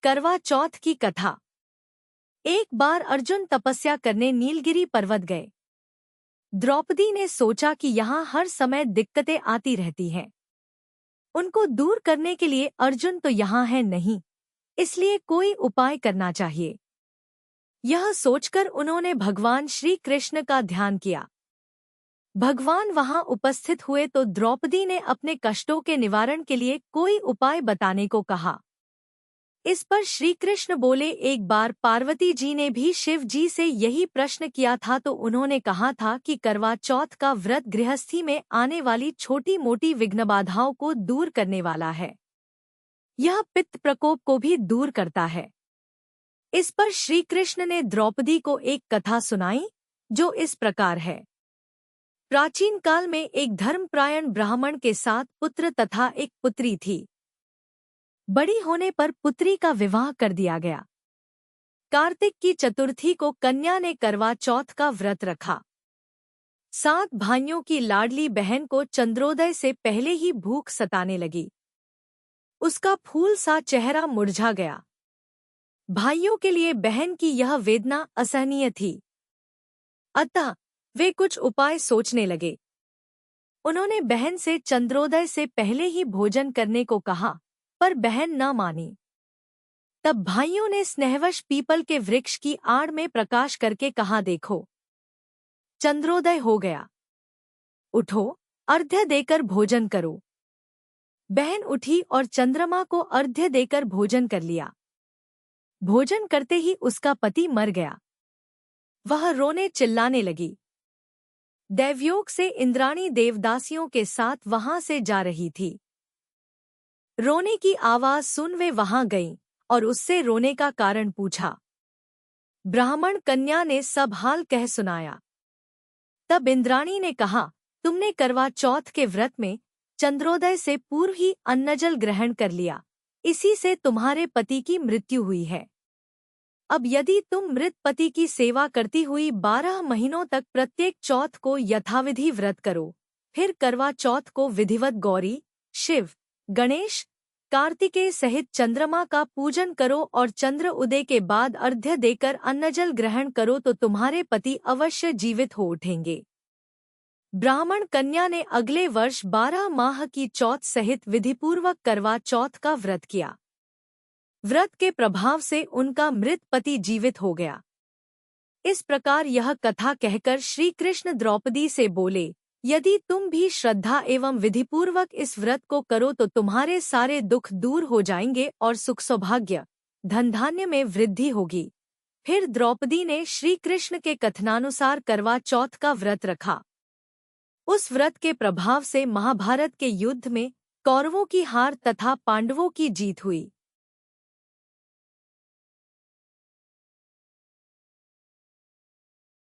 करवा चौथ की कथा। एक बार अर्जुन तपस्या करने नीलगिरी पर्वत गए। द्रौपदी ने सोचा कि यहाँ हर समय दिक्कतें आती रहती हैं। उनको दूर करने के लिए अर्जुन तो यहाँ है नहीं, इसलिए कोई उपाय करना चाहिए। यह सोचकर उन्होंने भगवान श्री कृष्ण का ध्यान किया। भगवान वहां उपस्थित हुए तो द्रौपदी ने अपने कष्टों के निवारण के लिए कोई उपाय बताने को कहा। इस पर श्री कृष्ण बोले, एक बार पार्वती जी ने भी शिव जी से यही प्रश्न किया था तो उन्होंने कहा था कि करवा चौथ का व्रत गृहस्थी में आने वाली छोटी मोटी विघ्न बाधाओं को दूर करने वाला है। यह पित्त प्रकोप को भी दूर करता है। इस पर श्री कृष्ण ने द्रौपदी को एक कथा सुनाई जो इस प्रकार है। प्राचीन काल में एक धर्मपरायण ब्राह्मण के साथ पुत्र तथा एक पुत्री थी। बड़ी होने पर पुत्री का विवाह कर दिया गया। कार्तिक की चतुर्थी को कन्या ने करवा चौथ का व्रत रखा। 7 भाइयों की लाडली बहन को चंद्रोदय से पहले ही भूख सताने लगी। उसका फूल सा चेहरा मुरझा गया। भाइयों के लिए बहन की यह वेदना असहनीय थी। अतः वे कुछ उपाय सोचने लगे। उन्होंने बहन से चंद्रोदय से पहले ही भोजन करने को कहा, पर बहन न मानी। तब भाइयों ने स्नेहवश पीपल के वृक्ष की आड़ में प्रकाश करके कहा, देखो, चंद्रोदय हो गया, उठो, अर्घ्य देकर भोजन करो। बहन उठी और चंद्रमा को अर्घ्य देकर भोजन कर लिया। भोजन करते ही उसका पति मर गया। वह रोने चिल्लाने लगी। दैवयोग से इंद्राणी देवदासियों के साथ वहां से जा रही थी। रोने की आवाज सुन वे वहां गईं और उससे रोने का कारण पूछा। ब्राह्मण कन्या ने सब हाल कह सुनाया। तब इंद्राणी ने कहा, तुमने करवा चौथ के व्रत में चंद्रोदय से पूर्व ही अन्नजल ग्रहण कर लिया, इसी से तुम्हारे पति की मृत्यु हुई है। अब यदि तुम मृत पति की सेवा करती हुई 12 महीनों तक प्रत्येक चौथ को यथाविधि व्रत करो, फिर करवा चौथ को विधिवत गौरी, शिव, गणेश, कार्तिकेय सहित चंद्रमा का पूजन करो और चंद्र उदय के बाद अर्घ्य देकर अन्नजल ग्रहण करो तो तुम्हारे पति अवश्य जीवित हो उठेंगे। ब्राह्मण कन्या ने अगले वर्ष 12 माह की चौथ सहित विधिपूर्वक करवा चौथ का व्रत किया। व्रत के प्रभाव से उनका मृत पति जीवित हो गया। इस प्रकार यह कथा कहकर श्री कृष्ण द्रौपदी से बोले, यदि तुम भी श्रद्धा एवं विधिपूर्वक इस व्रत को करो तो तुम्हारे सारे दुख दूर हो जाएंगे और सुख सौभाग्य, धन धान्य में वृद्धि होगी। फिर द्रौपदी ने श्री कृष्ण के कथनानुसार करवा चौथ का व्रत रखा। उस व्रत के प्रभाव से महाभारत के युद्ध में कौरवों की हार तथा पांडवों की जीत हुई।